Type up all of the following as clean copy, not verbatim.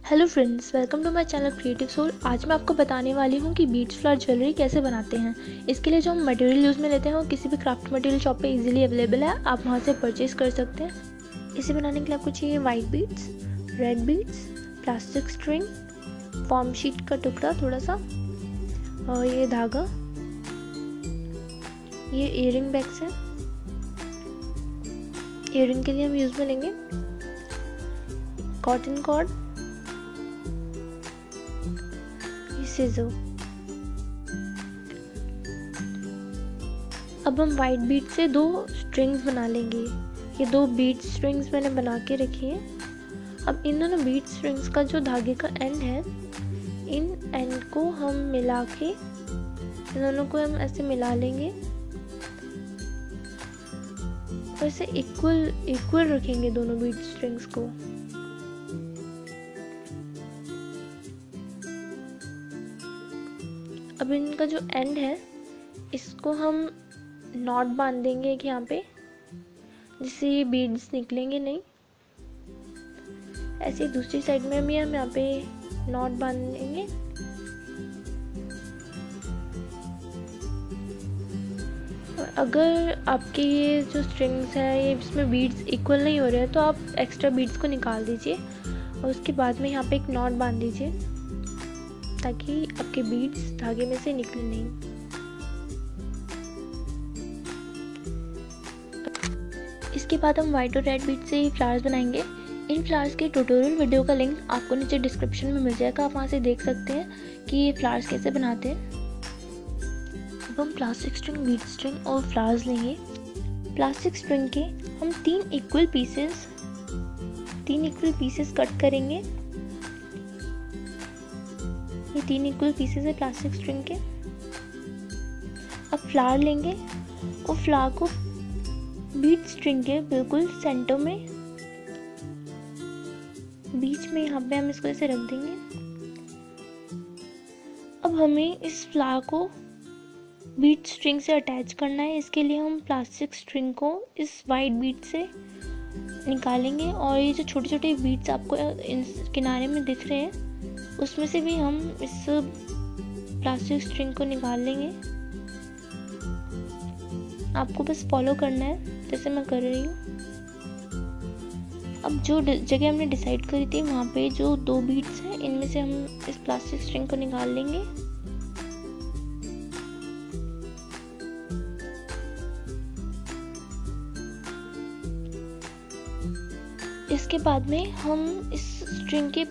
Hello friends, welcome to my channel creative soul. आज मैं आपको बताने वाली हूँ कि बीड्स फ्लावर ज्वेलरी कैसे बनाते हैं। इसके लिए जो हम मटेरियल यूज़ में लेते हैं वो किसी भी क्राफ्ट मटेरियल शॉप पे इजीली अवेलेबल है, आप वहाँ से परचेज कर सकते हैं। इसे बनाने के लिए आपको चाहिए white beads, red beads, plastic string, form sheet का टुकड़ा थोड़ा सा, और ये धागा, ये इयरिंग बैग्स है। इयरिंग के लिए हम यूज़ में लेंगे कॉटन कॉर्ड, सीजर। अब हम वाइट बीड से 2 स्ट्रिंग्स बना लेंगे। ये 2 बीड स्ट्रिंग्स मैंने बना के रखी हैं। अब इन दोनों बीड स्ट्रिंग्स का जो धागे का एंड है, इन एंड को हम मिला के, इन दोनों को हम ऐसे मिला लेंगे और ऐसे इक्वल रखेंगे दोनों बीड स्ट्रिंग्स को। अब इनका जो एंड है, इसको हम नॉट बांध देंगे एक यहाँ पे, जिससे ये बीड्स निकलेंगे नहीं। ऐसे दूसरी साइड में हम यहाँ पे नॉट बांध देंगे। और अगर आपके ये जो स्ट्रिंग्स है ये इसमें बीड्स इक्वल नहीं हो रहे हैं तो आप एक्स्ट्रा बीड्स को निकाल दीजिए और उसके बाद में यहाँ पे एक नॉट बांध दीजिए ताकि आपके बीड्स धागे में से निकले नहीं। इसके बाद हम व्हाइट और रेड बीड से ये फ्लावर्स बनाएंगे। इन फ्लावर्स के ट्यूटोरियल वीडियो का लिंक आपको नीचे डिस्क्रिप्शन में मिल जाएगा, आप वहाँ से देख सकते हैं कि ये फ्लावर्स कैसे बनाते हैं। अब हम प्लास्टिक स्ट्रिंग, बीड स्ट्रिंग और फ्लावर्स लेंगे। प्लास्टिक स्ट्रिंग के हम 3 इक्वल पीसेस कट करेंगे। ये 3 इक्वल पीसेस है प्लास्टिक स्ट्रिंग के। अब फ्लावर लेंगे और फ्लावर को बीड स्ट्रिंग के बिल्कुल सेंटर में, बीच में यहाँ पे हम इसको ऐसे रख देंगे। अब हमें इस फ्लावर को बीड स्ट्रिंग से अटैच करना है। इसके लिए हम प्लास्टिक स्ट्रिंग को इस वाइट बीड से निकालेंगे और ये जो छोटे छोटे बीड्स आपको इन किनारे में दिख रहे हैं उसमें से भी हम इस प्लास्टिक स्ट्रिंग को निकाल लेंगे। आपको बस फॉलो करना है जैसे मैं कर रही हूँ। अब जो जगह हमने डिसाइड करी थी वहाँ पे जो 2 बीड्स हैं इनमें से हम इस प्लास्टिक स्ट्रिंग को निकाल लेंगे। इसके बाद में हम इस स्ट्रिंग के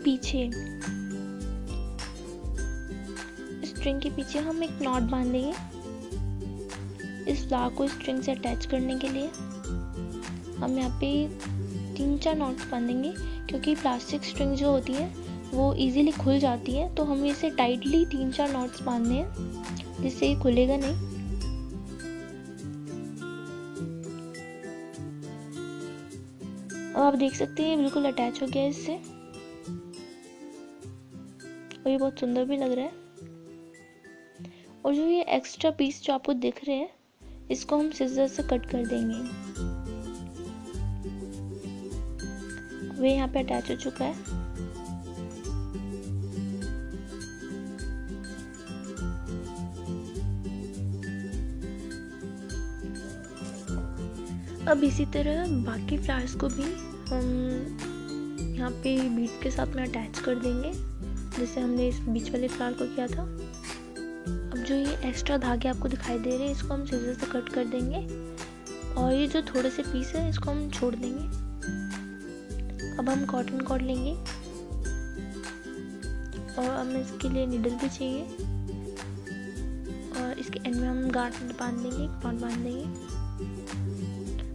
पीछे हम एक नॉट बांधेंगे इस फ्लावर को स्ट्रिंग से अटैच करने के लिए। हम यहाँ पे 3-4 नॉट्स बांधेंगे क्योंकि प्लास्टिक स्ट्रिंग जो होती है वो इजीली खुल जाती है, तो हमें इसे टाइटली 3-4 नॉट्स बांधने हैं जिससे ये खुलेगा नहीं। अब आप देख सकते हैं बिल्कुल अटैच हो गया है इससे और ये बहुत सुंदर भी लग रहा है। और जो ये एक्स्ट्रा पीस जो आपको दिख रहे हैं इसको हम सिजर से कट कर देंगे। वे यहाँ पे अटैच हो चुका है। अब इसी तरह बाकी फ्लावर्स को भी हम यहाँ पे बीड के साथ में अटैच कर देंगे जैसे हमने इस बीच वाले फ्लावर को किया था। अब जो ये एक्स्ट्रा धागे आपको दिखाई दे रहे हैं इसको हम सीजर से कट कर देंगे और ये जो थोड़े से पीस है इसको हम छोड़ देंगे। अब हम कॉटन कॉर्ड लेंगे और हमें इसके लिए नीडल भी चाहिए और इसके एंड में हम गांठ बांध देंगे, एक नॉट बांध देंगे।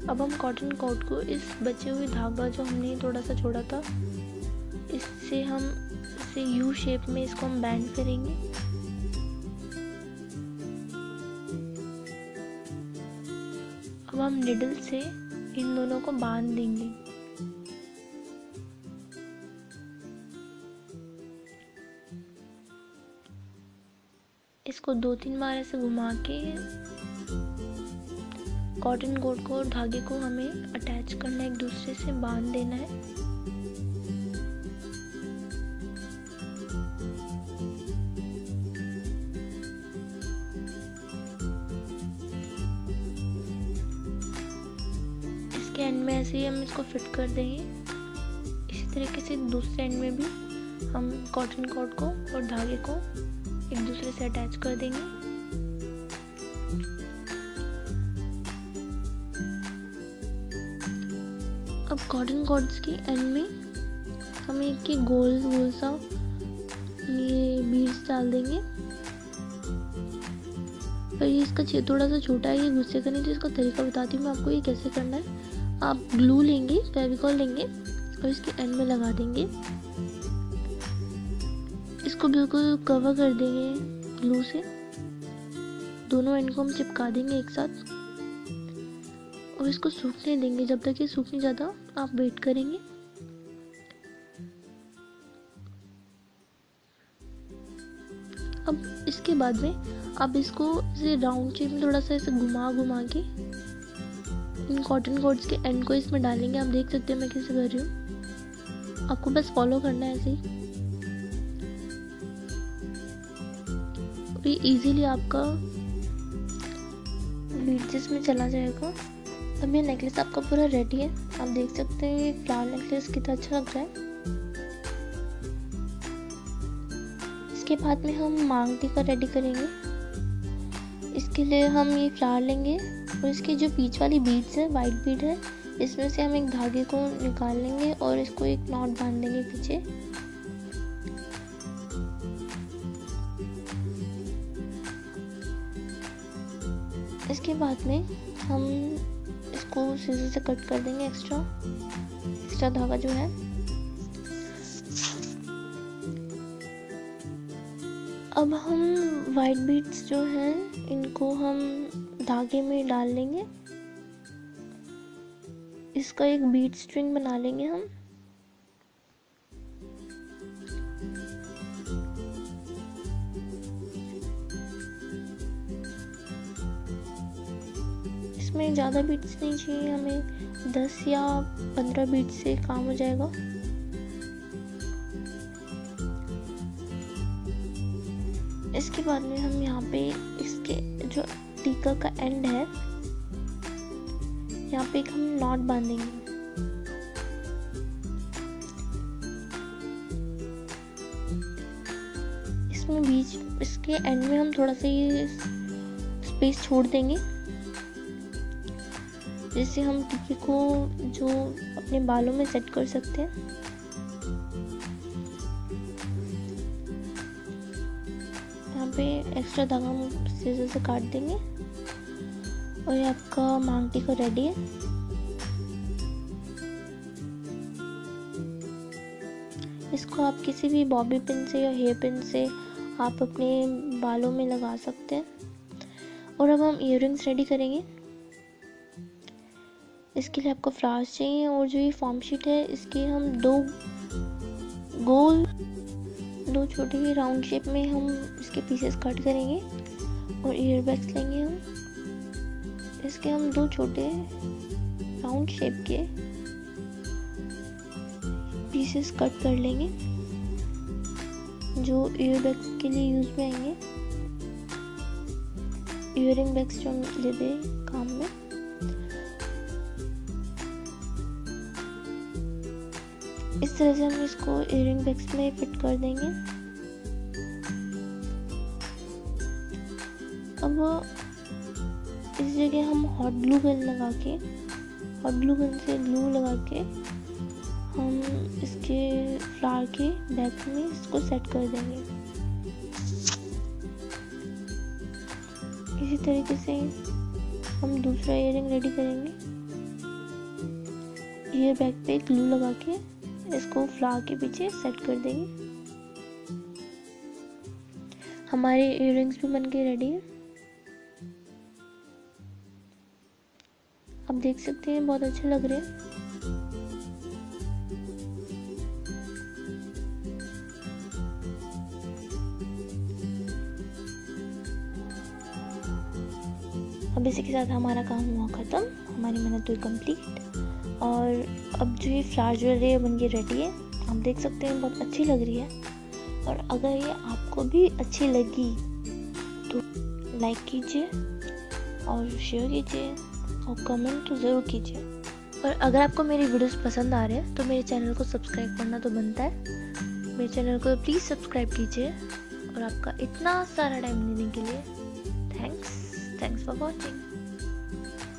अब हम कॉटन कॉर्ड को इस बचे हुए धागा जो हमने थोड़ा सा छोड़ा था इससे हम इसे यू शेप में इसको हम बैंड करेंगे। अब हम निडल से इन दोनों को बांध देंगे। इसको 2-3 बार ऐसे घुमा के कॉटन कॉर्ड को और धागे को हमें अटैच करना है, एक दूसरे से बांध देना है। एंड में ऐसे ही हम इसको फिट कर देंगे। इसी तरीके से दूसरे एंड में भी हम कॉटन कॉर्ड को और धागे को एक दूसरे से अटैच कर देंगे। अब कॉटन कॉर्ड्स के एंड में हम एक के गोल गोल सा ये बीड्स डाल देंगे। पर ये इसका छेद थोड़ा सा छोटा है, ये गुस्से का नहीं, तो इसका तरीका बताती हूँ मैं आपको ये कैसे करना है। आप ग्लू लेंगे, फेविकॉल लेंगे और इसके एंड में लगा देंगे। इसको बिल्कुल कवर कर देंगे ग्लू से। दोनों एंड को हम चिपका देंगे एक साथ और इसको सूखने देंगे। जब तक ये सूख नहीं जाता आप वेट करेंगे। अब इसके बाद में आप इसको इसे राउंड शेप में थोड़ा सा ऐसे घुमा घुमा के इन कॉटन कॉर्ड्स के एंड को इसमें डालेंगे। आप देख सकते हैं मैं कैसे कर रही हूँ, आपको बस फॉलो करना है ऐसे ही। ये इजीली आपका बीड्स में चला जाएगा। अब ये नेकलेस आपका पूरा रेडी है। आप देख सकते हैं ये फ्लावर नेकलेस कितना अच्छा लग रहा है। इसके बाद में हम मांग टीका रेडी करेंगे। इसके लिए हम ये फ्लावर लेंगे और इसकी जो बीच वाली बीड्स है, वाइट बीड है, इसमें से हम एक धागे को निकाल लेंगे और इसको एक नॉट बांध देंगे पीछे। इसके बाद में हम इसको सीजर से कट कर देंगे एक्स्ट्रा धागा जो है। अब हम वाइट बीड्स जो हैं इनको हम धागे में डाल लेंगे। इसका एक बीड स्ट्रिंग बना लेंगे हम। इसमें ज़्यादा बीड्स नहीं चाहिए हमें, 10 या 15 बीड्स से काम हो जाएगा। इसके बाद में हम यहाँ पे इसके जो टीका का एंड है यहाँ पे एक हम नॉट बांधेंगे। इसमें बीच इसके एंड में हम थोड़ा सा ये स्पेस छोड़ देंगे जिससे हम टीके को जो अपने बालों में सेट कर सकते हैं। यहाँ पे एक्स्ट्रा धागा हम सीजर से काट देंगे और ये आपका मांग टीका रेडी है। इसको आप किसी भी बॉबी पिन से या हेयर पिन से आप अपने बालों में लगा सकते हैं। और अब हम इयररिंग्स रेडी करेंगे। इसके लिए आपको फ्लावर्स चाहिए और जो ये फॉर्म शीट है इसके हम दो छोटे राउंड शेप में हम इसके पीसेस कट करेंगे और ईयर बैग्स लेंगे हम। इसके हम 2 छोटे राउंड शेप के पीसेस कट कर लेंगे जो ईयर बैग्स के लिए यूज में आएंगे। ईयरिंग बैग्स जो हम लेते हैं काम में। इस तरह से हम इसको ईयरिंग बैग्स में फिट कर देंगे। अब इस जगह हम हॉट ग्लू गन से ग्लू लगा के हम इसके फ्लावर के बैक में इसको सेट कर देंगे। इसी तरीके से हम दूसरा ईयरिंग रेडी करेंगे। ईयर बैक पे ग्लू लगा के इसको फ्लावर के पीछे सेट कर देंगे। हमारे इयररिंग्स भी बनके रेडी है। आप देख सकते हैं बहुत अच्छे लग रहे हैं। अब इसी के साथ हमारा काम हुआ ख़त्म, हमारी मेहनत हुई कंप्लीट। और अब जो ये फ्लावर ज्वेलरी है बनके रेडी है। आप देख सकते हैं बहुत अच्छी लग रही है। और अगर ये आपको भी अच्छी लगी तो लाइक कीजिए और शेयर कीजिए और कमेंट तो ज़रूर कीजिए। और अगर आपको मेरी वीडियोस पसंद आ रहे हैं तो मेरे चैनल को सब्सक्राइब करना तो बनता है। मेरे चैनल को प्लीज़ सब्सक्राइब कीजिए, और आपका इतना सारा टाइम देने के लिए थैंक्स फॉर वॉचिंग।